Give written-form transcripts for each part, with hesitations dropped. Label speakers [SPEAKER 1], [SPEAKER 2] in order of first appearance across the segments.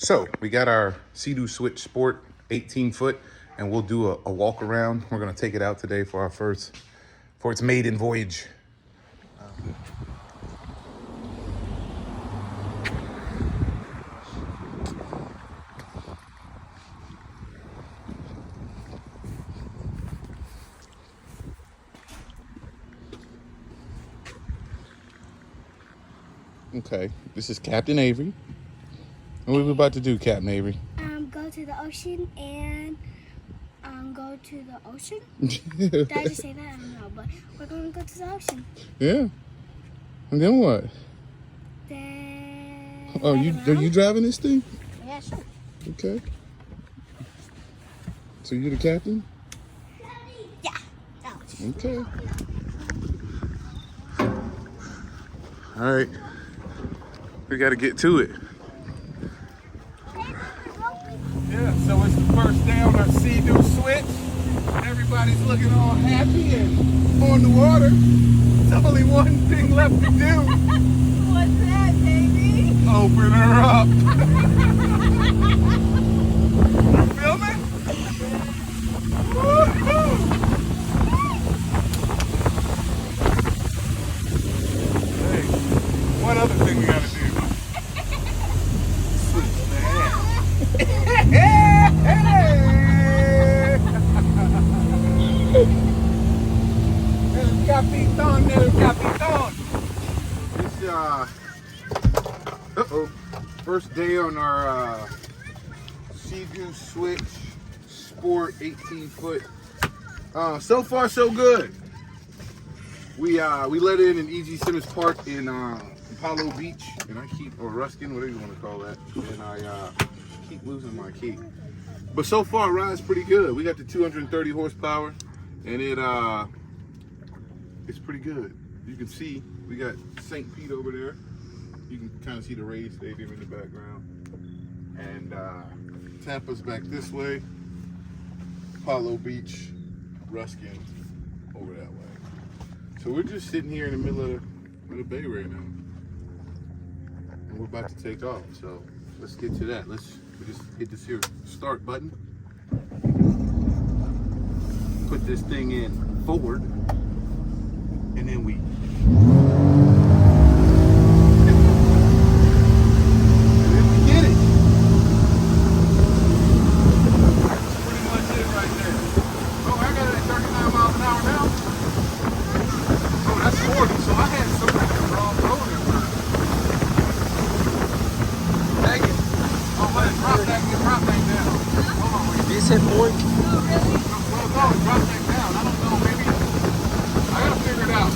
[SPEAKER 1] So we got our Sea-Doo Switch Sport 18 foot, and we'll do a walk around. We're gonna take it out today for its maiden voyage. Okay, this is Captain Avery. And what are we about to do, Captain Avery?
[SPEAKER 2] Go to the ocean and go to the ocean. Did I just say that? I don't know, but we're going to go to the ocean.
[SPEAKER 1] Yeah. And then what?
[SPEAKER 2] Then.
[SPEAKER 1] Oh, are you driving this thing?
[SPEAKER 2] Yeah, sure.
[SPEAKER 1] Okay. So you're the captain?
[SPEAKER 2] Yeah.
[SPEAKER 1] Okay. All right. We got to get to it. Yeah, so it's the first day on our Sea-Doo Switch. Everybody's looking all happy and on the water. There's only one thing left to do.
[SPEAKER 2] What's that, baby?
[SPEAKER 1] Open her up. You filming? Woo-hoo! Hey, what other thing we gotta do? Switch the hand. El Capitón, el Capitón. It's first day on our Sea-Doo Switch Sport 18 foot. So far so good. We let in E.G. Simmons Park in Apollo Beach, and or Ruskin, whatever you want to call that, and I keep losing my key. But so far, ride's pretty good. We got the 230 horsepower, and it's pretty good. You can see we got St. Pete over there. You can kind of see the Rays Stadium in the background, and Tampa's back this way. Apollo Beach, Ruskin over that way. So we're just sitting here in the middle of the bay right now, and we're about to take off. So let's get to that. We just hit this here start button. Put this thing in forward, and then we. And then we get it. That's pretty much it right there. Oh, I got it at 39 miles an hour now. Oh, that's 40. So I had something in the wrong road at first. Dang it. Oh, let it drop that down. Hold on.
[SPEAKER 3] You said 40?
[SPEAKER 2] Oh, really?
[SPEAKER 1] Well, no, drop that down. I don't know. Maybe I gotta figure it out. I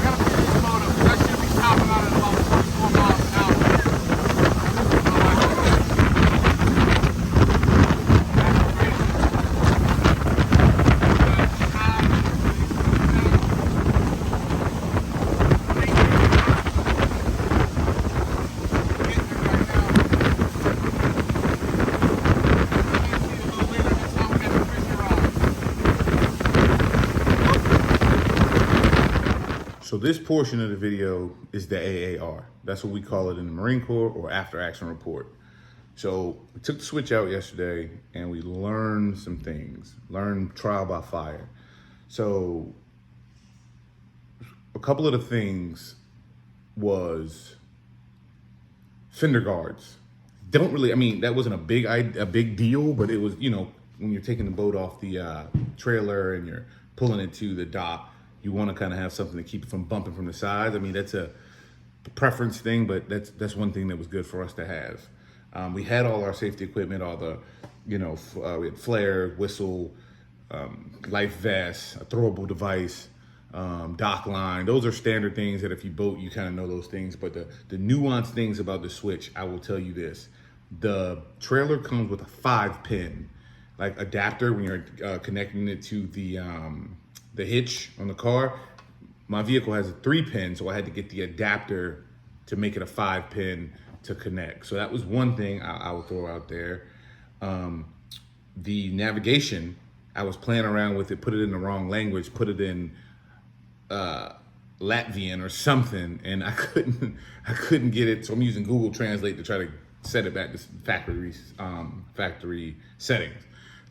[SPEAKER 1] gotta figure this mode up because I should be topping out at about 44 miles an hour. So this portion of the video is the AAR. That's what we call it in the Marine Corps, or after action report. So we took the switch out yesterday and we learned some things, learned trial by fire. So a couple of the things was fender guards. Don't really, I mean, that wasn't a big deal, but it was, when you're taking the boat off the trailer and you're pulling it to the dock, you want to kind of have something to keep it from bumping from the sides. I mean, that's a preference thing, but that's one thing that was good for us to have. We had all our safety equipment, all the, we had flare, whistle, life vest, a throwable device, dock line. Those are standard things that if you boat, you kind of know those things. But the nuanced things about the switch, I will tell you this. The trailer comes with a 5-pin, like adapter when you're connecting it to the hitch on the car. My vehicle has a 3-pin, so I had to get the adapter to make it a 5-pin to connect. So that was one thing I would throw out there. The navigation, I was playing around with it, put it in the wrong language, put it in Latvian or something, and I couldn't get it. So I'm using Google Translate to try to set it back to factory settings.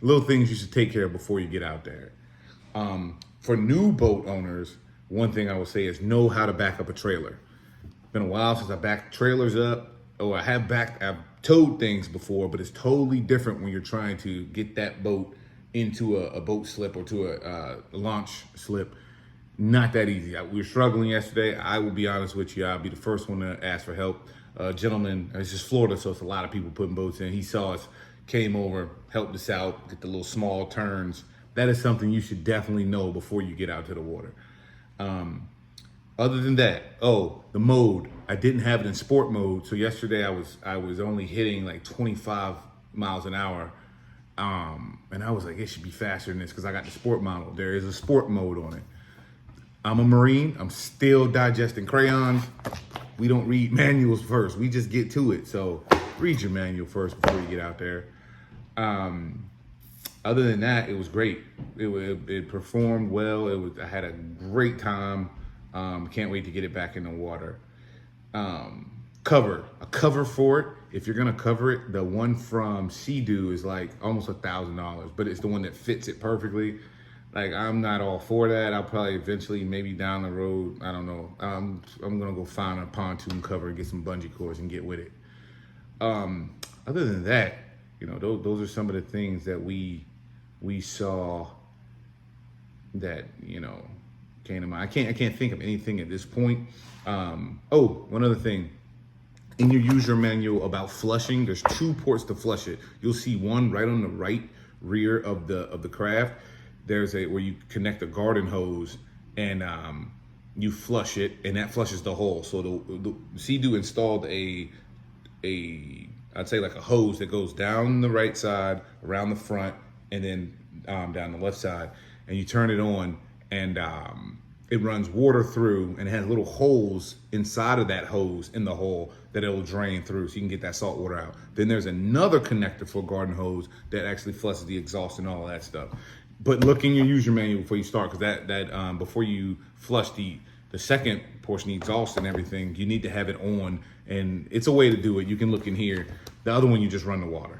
[SPEAKER 1] Little things you should take care of before you get out there. For new boat owners, one thing I will say is know how to back up a trailer. Been a while since I backed trailers up. I've towed things before, but it's totally different when you're trying to get that boat into a boat slip or to a launch slip. Not that easy. We were struggling yesterday. I will be honest with you. I'll be the first one to ask for help. Gentleman, it's just Florida, so it's a lot of people putting boats in. He saw us, came over, helped us out, get the little small turns. That is something you should definitely know before you get out to the water. Other than that, the mode. I didn't have it in sport mode, so yesterday I was only hitting like 25 miles an hour, and I was like, it should be faster than this because I got the sport model. There is a sport mode on it. I'm a Marine. I'm still digesting crayons. We don't read manuals first. We just get to it. So read your manual first before you get out there. Other than that, it was great. It performed well. I had a great time. Can't wait to get it back in the water. A cover for it. If you're gonna cover it, the one from Sea-Doo is like almost $1,000, but it's the one that fits it perfectly. Like, I'm not all for that. I'll probably eventually, maybe down the road, I don't know. I'm gonna go find a pontoon cover and get some bungee cords and get with it. Other than that, those are some of the things that we saw that, came to mind. I can't think of anything at this point. One other thing. In your user manual about flushing, there's 2 ports to flush it. You'll see one right on the right rear of the craft. There's where you connect a garden hose and you flush it, and that flushes the hole. So the Sea-Doo installed I'd say like a hose that goes down the right side, around the front, and then down the left side, and you turn it on, and it runs water through, and it has little holes inside of that hose in the hole that it'll drain through so you can get that salt water out. Then there's another connector for a garden hose that actually flushes the exhaust and all that stuff. But look in your user manual before you start, because that before you flush the second portion, the exhaust and everything, you need to have it on, and it's a way to do it. You can look in here. The other one, you just run the water.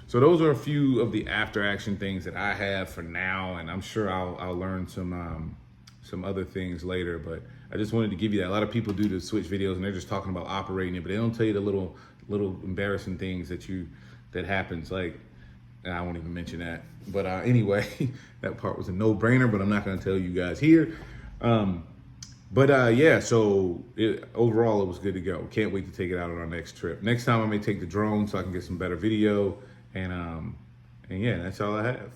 [SPEAKER 1] So those are a few of the after action things that I have for now, and I'm sure I'll learn some other things later, but I just wanted to give you that. A lot of people do the switch videos and they're just talking about operating it, but they don't tell you the little embarrassing things that happens. Like, I won't even mention that. But anyway, that part was a no-brainer, but I'm not going to tell you guys here. Yeah, so overall it was good to go. Can't wait to take it out on our next trip. Next time I may take the drone so I can get some better video, and yeah, that's all I have.